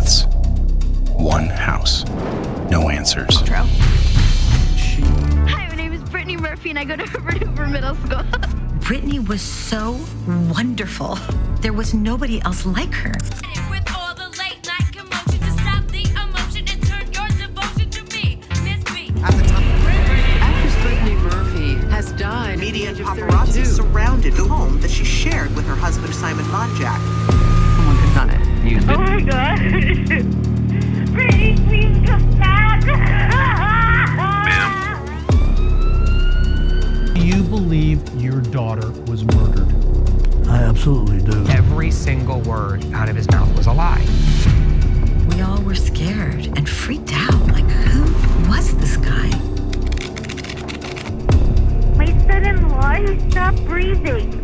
deaths. One house. No answers. Hi, my name is Brittany Murphy and I go to Hoover Middle School. Brittany was so wonderful. There was nobody else like her. With all the late night commotion to stop the emotion and turn your devotion to me, Miss B. Actress Brittany Murphy has died. Media and at the age of paparazzi 32. surrounded the home that she shared with her husband, Simon Monjack. Someone had done it. Oh my God. Brittany, please come back. Do you believe your daughter was murdered? I absolutely do. Every single word out of his mouth was a lie. We all were scared and freaked out. Like, who was this guy? My son-in-law, he stopped breathing.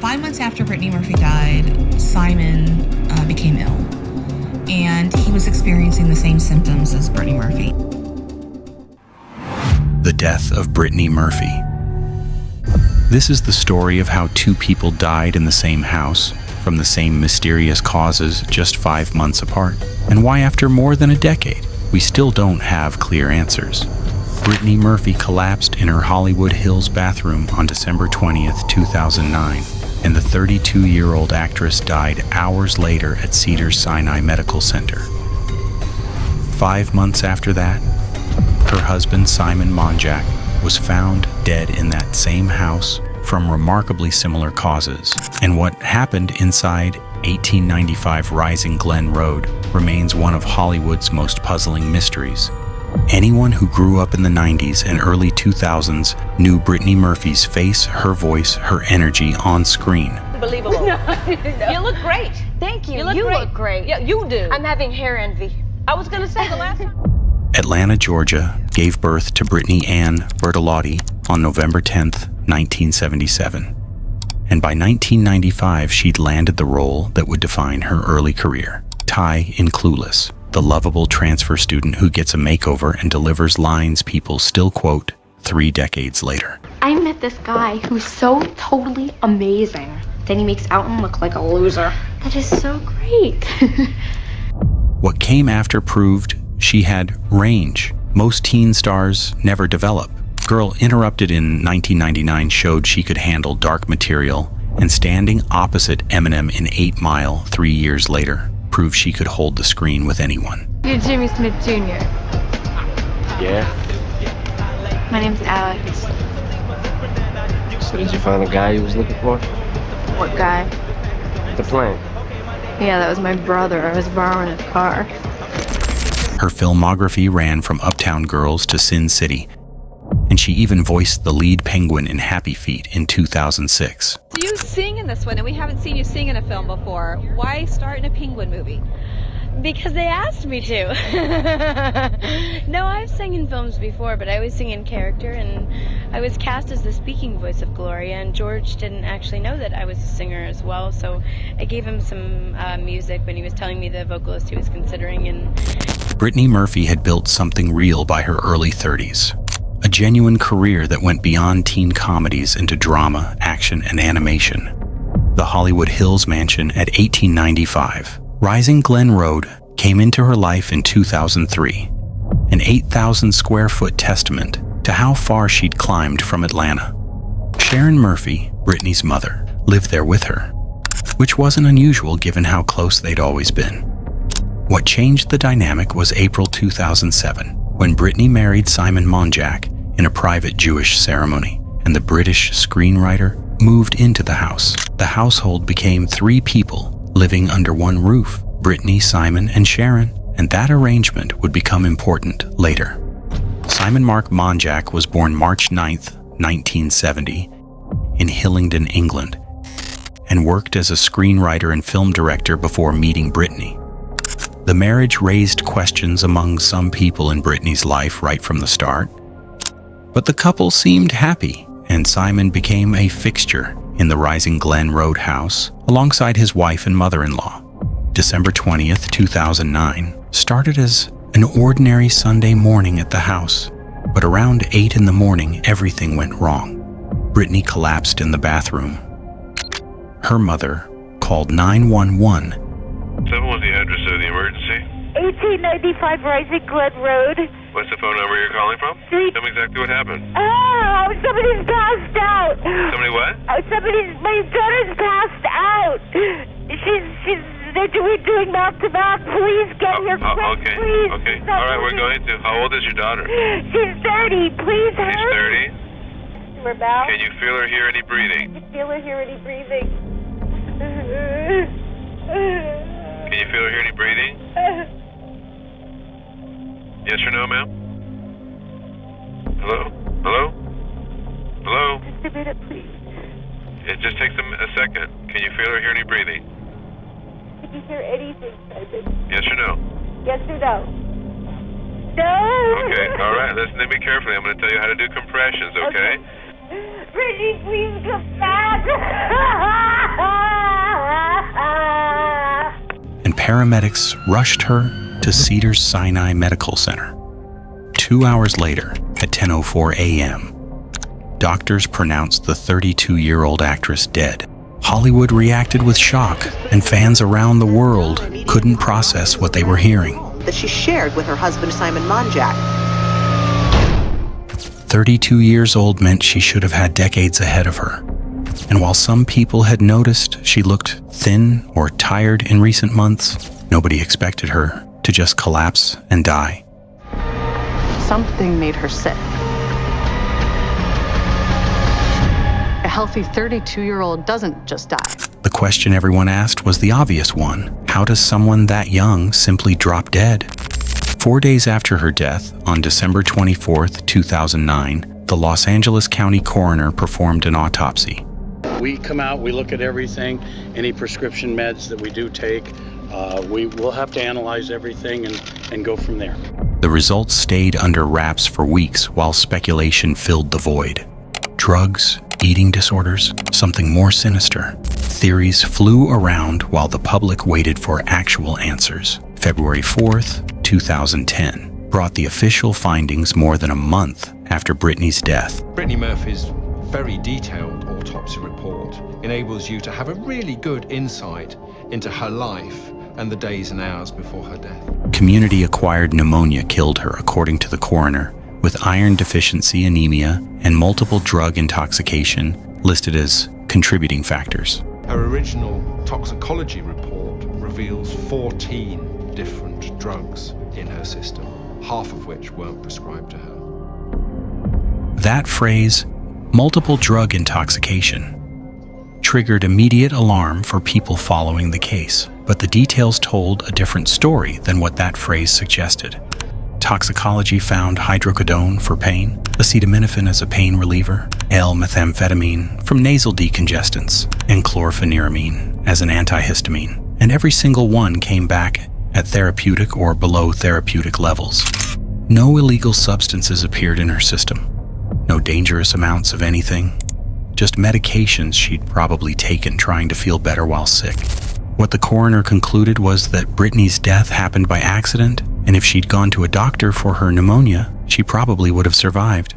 5 months after Brittany Murphy died, Simon became ill, and he was experiencing the same symptoms as Brittany Murphy. The death of Brittany Murphy. This is the story of how two people died in the same house from the same mysterious causes just 5 months apart, and why after more than a decade, we still don't have clear answers. Brittany Murphy collapsed in her Hollywood Hills bathroom on December 20th, 2009, and the 32-year-old actress died hours later at Cedars-Sinai Medical Center. 5 months after that, her husband, Simon Monjack, was found dead in that same house from remarkably similar causes. And what happened inside 1895 Rising Glen Road remains one of Hollywood's most puzzling mysteries. Anyone who grew up in the 90s and early 2000s knew Brittany Murphy's face, her voice, her energy on screen. Unbelievable. No. You look great. Thank you. You look great. Yeah, you do. I'm having hair envy. I was going to say the last time. Atlanta, Georgia, gave birth to Brittany Ann Bertolotti on November 10th, 1977. And by 1995, she'd landed the role that would define her early career, Ty in Clueless, the lovable transfer student who gets a makeover and delivers lines people still quote 3 decades later. I met this guy who's so totally amazing. Then he makes Alton look like a loser. That is so great. What came after proved she had range. Most teen stars never develop. Girl Interrupted in 1999 showed she could handle dark material, and standing opposite Eminem in 8 Mile 3 years later proved she could hold the screen with anyone. You're Jimmy Smith Jr. Yeah. My name's Alex. So did you find the guy you was looking for? What guy? The plane. Yeah, that was my brother. I was borrowing his car. Her filmography ran from Uptown Girls to Sin City, and she even voiced the lead penguin in Happy Feet in 2006. So you sing in this one, and we haven't seen you sing in a film before. Why start in a penguin movie? Because they asked me to. No, I've sang in films before, but I always sing in character, and I was cast as the speaking voice of Gloria, and George didn't actually know that I was a singer as well, so I gave him some music when he was telling me the vocalist he was considering. And Brittany Murphy had built something real by her early 30s. A genuine career that went beyond teen comedies into drama, action, and animation. The Hollywood Hills mansion at 1895. Rising Glen Road came into her life in 2003, an 8,000 square foot testament to how far she'd climbed from Atlanta. Sharon Murphy, Brittany's mother, lived there with her, which wasn't unusual given how close they'd always been. What changed the dynamic was April 2007, when Brittany married Simon Monjack in a private Jewish ceremony, and the British screenwriter moved into the house. The household became 3 people living under one roof, Brittany, Simon, and Sharon, and that arrangement would become important later. Simon Mark Monjack was born March 9th, 1970, in Hillingdon, England, and worked as a screenwriter and film director before meeting Brittany. The marriage raised questions among some people in Brittany's life right from the start, but the couple seemed happy, and Simon became a fixture in the Rising Glen Road house alongside his wife and mother-in-law. December 20th, 2009 started as an ordinary Sunday morning at the house, but around 8 in the morning everything went wrong. Brittany collapsed in the bathroom. Her mother called 911. 7 was the address of the emergency. 1895 Rising Glen Road. What's the phone number you're calling from? Tell me exactly what happened. Oh, somebody's passed out. Somebody what? My daughter's passed out. They're doing mouth to mouth. Please get here quick, okay. please. Okay. All right, we're going to. How old is your daughter? She's 30. Please hurry. She's 30? Her mouth. Can you feel or hear any breathing? Can you feel or hear any breathing? Can you feel or hear any breathing? Yes or no, ma'am? Hello? Hello? Hello? Just a minute, please. It just takes a second. Can you feel or hear any breathing? Can you hear anything, Simon? Yes or no? Yes or no? No! Okay, all right. Listen to me carefully. I'm going to tell you how to do compressions, okay? Brittany, please come back! And paramedics rushed her to Cedars-Sinai Medical Center. 2 hours later, at 10:04 a.m., doctors pronounced the 32-year-old actress dead. Hollywood reacted with shock, and fans around the world couldn't process what they were hearing. That she shared with her husband, Simon Monjack. 32 years old meant she should have had decades ahead of her. And while some people had noticed she looked thin or tired in recent months, nobody expected her to just collapse and die. Something made her sick. A healthy 32-year-old doesn't just die. The question everyone asked was the obvious one. How does someone that young simply drop dead? 4 days after her death, on December 24th, 2009, the Los Angeles County coroner performed an autopsy. We come out, we look at everything, any prescription meds that we do take. We will have to analyze everything and go from there. The results stayed under wraps for weeks while speculation filled the void. Drugs, eating disorders, something more sinister. Theories flew around while the public waited for actual answers. February 4th, 2010, brought the official findings more than a month after Brittany's death. Brittany Murphy's very detailed autopsy report enables you to have a really good insight into her life and the days and hours before her death. Community-acquired pneumonia killed her, according to the coroner, with iron deficiency, anemia, and multiple drug intoxication listed as contributing factors. Her original toxicology report reveals 14 different drugs in her system, half of which weren't prescribed to her. That phrase, multiple drug intoxication, triggered immediate alarm for people following the case, but the details told a different story than what that phrase suggested. Toxicology found hydrocodone for pain, acetaminophen as a pain reliever, L-methamphetamine from nasal decongestants, and chlorpheniramine as an antihistamine, and every single one came back at therapeutic or below therapeutic levels. No illegal substances appeared in her system. No dangerous amounts of anything. Just medications she'd probably taken trying to feel better while sick. What the coroner concluded was that Brittany's death happened by accident, and if she'd gone to a doctor for her pneumonia, she probably would have survived.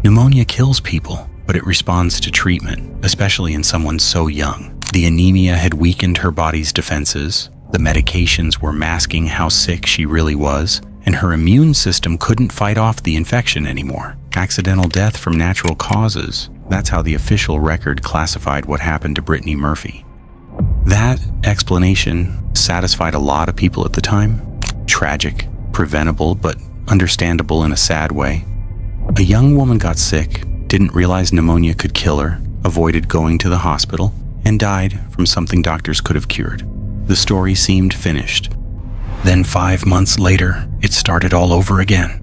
Pneumonia kills people, but it responds to treatment, especially in someone so young. The anemia had weakened her body's defenses, the medications were masking how sick she really was, and her immune system couldn't fight off the infection anymore. Accidental death from natural causes, that's how the official record classified what happened to Brittany Murphy. That explanation satisfied a lot of people at the time. Tragic, preventable, but understandable in a sad way. A young woman got sick, didn't realize pneumonia could kill her, avoided going to the hospital, and died from something doctors could have cured. The story seemed finished. Then 5 months later, it started all over again.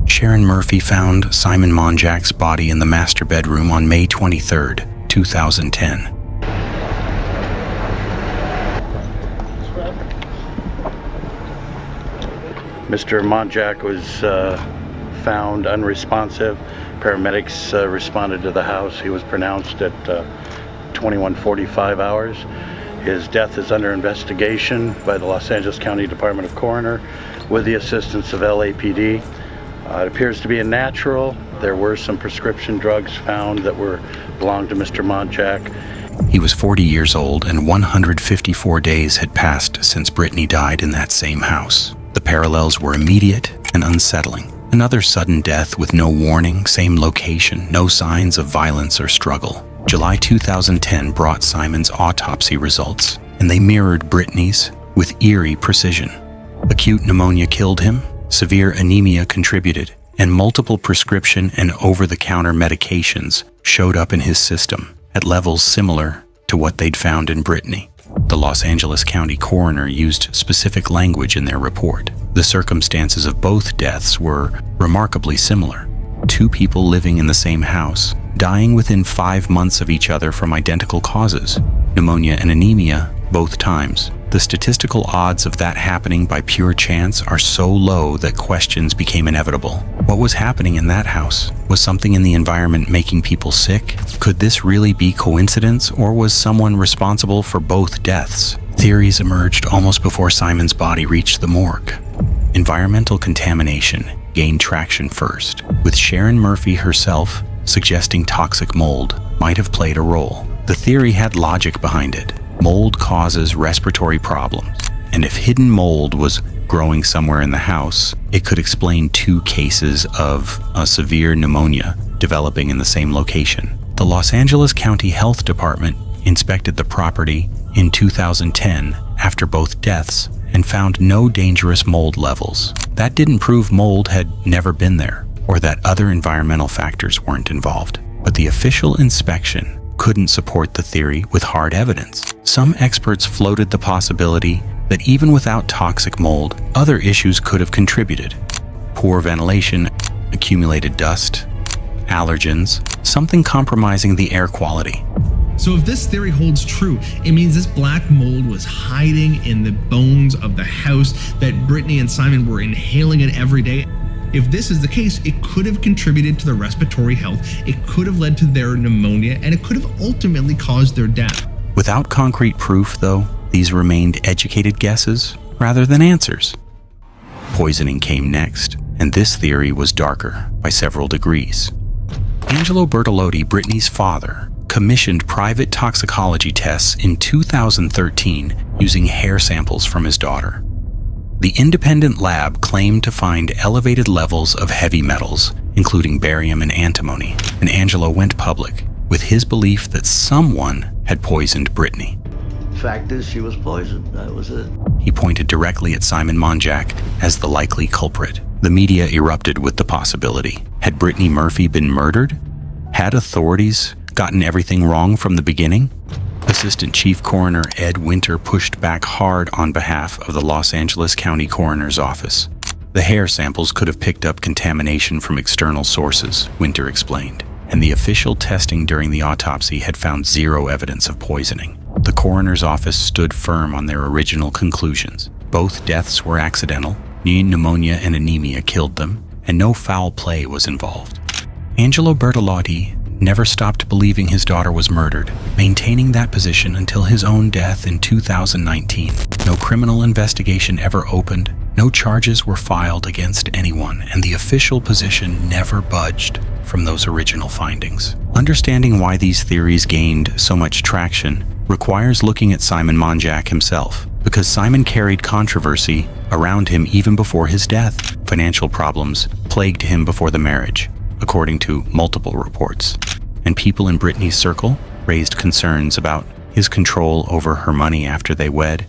Sharon Murphy found Simon Monjack's body in the master bedroom on May 23rd, 2010. Mr. Monjack was found unresponsive. Paramedics responded to the house. He was pronounced at 21:45 hours. His death is under investigation by the Los Angeles County Department of Coroner with the assistance of LAPD. It appears to be a natural. There were some prescription drugs found that belonged to Mr. Monjack. He was 40 years old, and 154 days had passed since Brittany died in that same house. The parallels were immediate and unsettling. Another sudden death with no warning, same location, no signs of violence or struggle. July 2010 brought Simon's autopsy results, and they mirrored Brittany's with eerie precision. Acute pneumonia killed him, severe anemia contributed, and multiple prescription and over-the-counter medications showed up in his system at levels similar to what they'd found in Brittany. The Los Angeles County coroner used specific language in their report. The circumstances of both deaths were remarkably similar. 2 people living in the same house, dying within 5 months of each other from identical causes, pneumonia and anemia both times. The statistical odds of that happening by pure chance are so low that questions became inevitable. What was happening in that house? Was something in the environment making people sick? Could this really be coincidence, or was someone responsible for both deaths? Theories emerged almost before Simon's body reached the morgue. Environmental contamination gained traction first, with Sharon Murphy herself suggesting toxic mold might have played a role. The theory had logic behind it. Mold causes respiratory problems, and if hidden mold was growing somewhere in the house, it could explain 2 cases of a severe pneumonia developing in the same location. The Los Angeles County Health Department inspected the property in 2010 after both deaths and found no dangerous mold levels. That didn't prove mold had never been there, or that other environmental factors weren't involved. But the official inspection couldn't support the theory with hard evidence. Some experts floated the possibility that even without toxic mold, other issues could have contributed. Poor ventilation, accumulated dust, allergens, something compromising the air quality. So if this theory holds true, it means this black mold was hiding in the bones of the house, that Brittany and Simon were inhaling it every day. If this is the case, it could have contributed to their respiratory health, it could have led to their pneumonia, and it could have ultimately caused their death. Without concrete proof, though, these remained educated guesses rather than answers. Poisoning came next, and this theory was darker by several degrees. Angelo Bertolotti, Brittany's father, commissioned private toxicology tests in 2013 using hair samples from his daughter. The independent lab claimed to find elevated levels of heavy metals, including barium and antimony, and Angelo went public with his belief that someone had poisoned Brittany. Fact is, she was poisoned. That was it. He pointed directly at Simon Monjack as the likely culprit. The media erupted with the possibility. Had Brittany Murphy been murdered? Had authorities gotten everything wrong from the beginning? Assistant Chief Coroner Ed Winter pushed back hard on behalf of the Los Angeles County Coroner's Office. The hair samples could have picked up contamination from external sources, Winter explained, and the official testing during the autopsy had found 0 evidence of poisoning. The coroner's office stood firm on their original conclusions. Both deaths were accidental, pneumonia and anemia killed them, and no foul play was involved. Angelo Bertolotti never stopped believing his daughter was murdered, maintaining that position until his own death in 2019. No criminal investigation ever opened, no charges were filed against anyone, and the official position never budged from those original findings. Understanding why these theories gained so much traction requires looking at Simon Monjack himself, because Simon carried controversy around him even before his death. Financial problems plagued him before the marriage, according to multiple reports, and people in Brittany's circle raised concerns about his control over her money after they wed.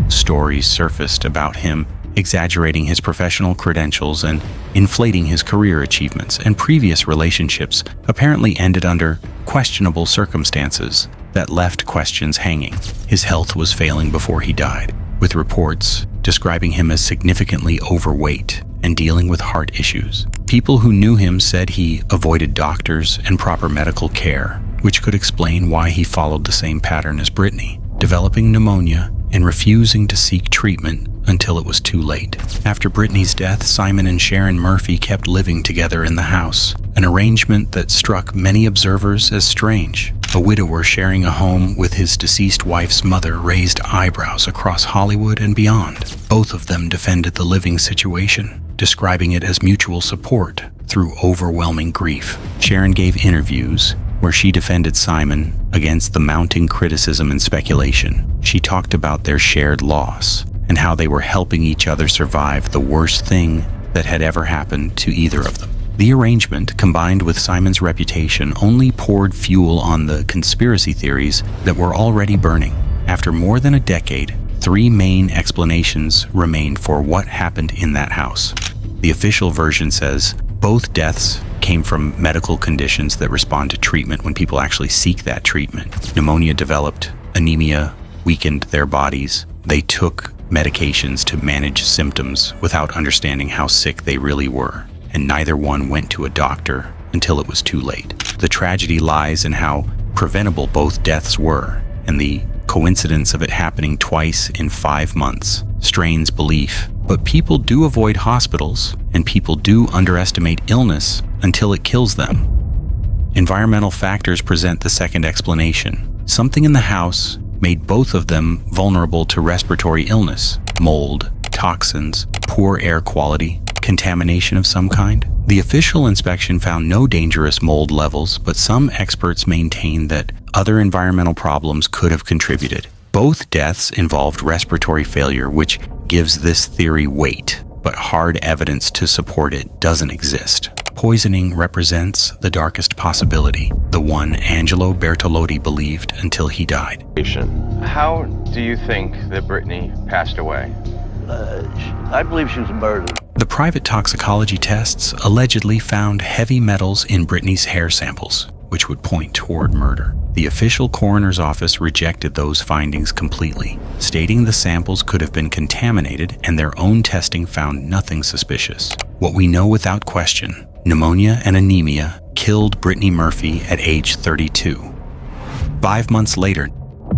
Stories surfaced about him exaggerating his professional credentials and inflating his career achievements, and previous relationships apparently ended under questionable circumstances that left questions hanging. His health was failing before he died, with reports describing him as significantly overweight and dealing with heart issues. People who knew him said he avoided doctors and proper medical care, which could explain why he followed the same pattern as Brittany, developing pneumonia and refusing to seek treatment until it was too late. After Brittany's death, Simon and Sharon Murphy kept living together in the house, an arrangement that struck many observers as strange. A widower sharing a home with his deceased wife's mother raised eyebrows across Hollywood and beyond. Both of them defended the living situation, describing it as mutual support through overwhelming grief. Sharon gave interviews where she defended Simon against the mounting criticism and speculation. She talked about their shared loss and how they were helping each other survive the worst thing that had ever happened to either of them. The arrangement, combined with Simon's reputation, only poured fuel on the conspiracy theories that were already burning. After more than a decade, 3 main explanations remain for what happened in that house. The official version says both deaths came from medical conditions that respond to treatment when people actually seek that treatment. Pneumonia developed, anemia weakened their bodies. They took medications to manage symptoms without understanding how sick they really were, and neither one went to a doctor until it was too late. The tragedy lies in how preventable both deaths were, and the coincidence of it happening twice in 5 months strains belief. But people do avoid hospitals, and people do underestimate illness until it kills them. Environmental factors present the second explanation. Something in the house made both of them vulnerable to respiratory illness, mold, toxins, poor air quality, contamination of some kind. The official inspection found no dangerous mold levels, but some experts maintain that other environmental problems could have contributed. Both deaths involved respiratory failure, which gives this theory weight, but hard evidence to support it doesn't exist. Poisoning represents the darkest possibility, the one Angelo Bertolotti believed until he died. How do you think that Brittany passed away? I believe she was murdered. The private toxicology tests allegedly found heavy metals in Brittany's hair samples, which would point toward murder. The official coroner's office rejected those findings completely, stating the samples could have been contaminated and their own testing found nothing suspicious. What we know without question, pneumonia and anemia killed Brittany Murphy at age 32. 5 months later,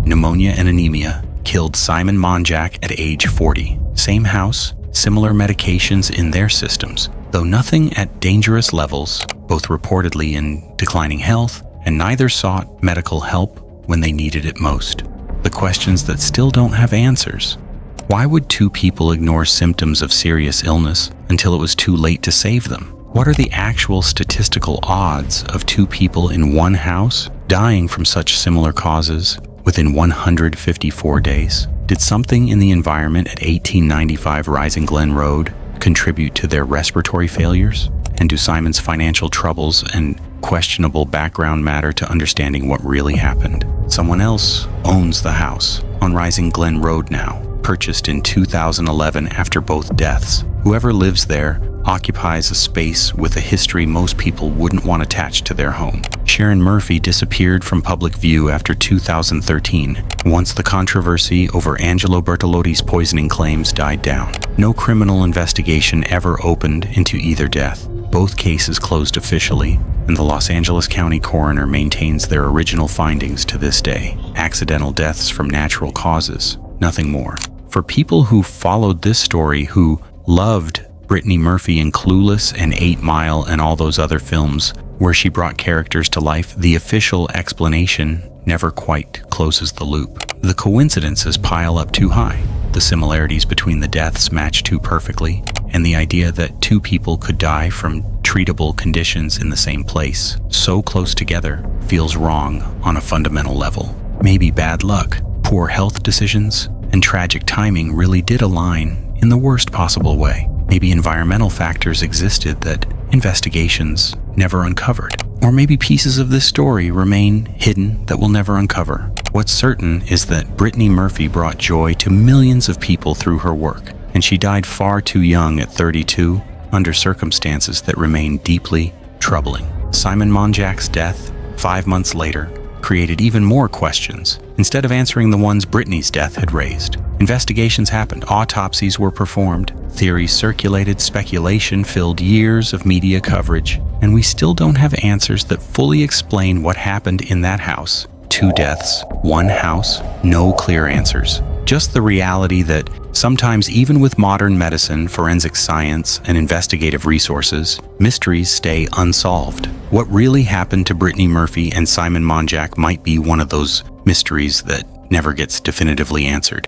pneumonia and anemia killed Simon Monjack at age 40. Same house, similar medications in their systems, though nothing at dangerous levels, both reportedly in declining health, and neither sought medical help when they needed it most. The questions that still don't have answers. Why would 2 people ignore symptoms of serious illness until it was too late to save them? What are the actual statistical odds of 2 people in one house dying from such similar causes within 154 days? Did something in the environment at 1895 Rising Glen Road contribute to their respiratory failures? And do Simon's financial troubles and questionable background matter to understanding what really happened? Someone else owns the house on Rising Glen Road now, purchased in 2011 after both deaths. Whoever lives there occupies a space with a history most people wouldn't want attached to their home. Sharon Murphy disappeared from public view after 2013, once the controversy over Angelo Bertolotti's poisoning claims died down. No criminal investigation ever opened into either death. Both cases closed officially, and the Los Angeles County coroner maintains their original findings to this day. Accidental deaths from natural causes, nothing more. For people who followed this story, who loved Brittany Murphy in Clueless and 8 Mile and all those other films where she brought characters to life, the official explanation never quite closes the loop. The coincidences pile up too high. The similarities between the deaths match too perfectly, and the idea that 2 people could die from treatable conditions in the same place, so close together, feels wrong on a fundamental level. Maybe bad luck, poor health decisions, and tragic timing really did align in the worst possible way. Maybe environmental factors existed that investigations never uncovered. Or maybe pieces of this story remain hidden that we'll never uncover. What's certain is that Brittany Murphy brought joy to millions of people through her work, and she died far too young at 32 under circumstances that remain deeply troubling. Simon Monjack's death, 5 months later, created even more questions, instead of answering the ones Brittany's death had raised. Investigations happened, autopsies were performed, theories circulated, speculation filled years of media coverage, and we still don't have answers that fully explain what happened in that house. 2 deaths, 1 house, no clear answers. Just the reality that sometimes even with modern medicine, forensic science, and investigative resources, mysteries stay unsolved. What really happened to Brittany Murphy and Simon Monjack might be one of those mysteries that never gets definitively answered.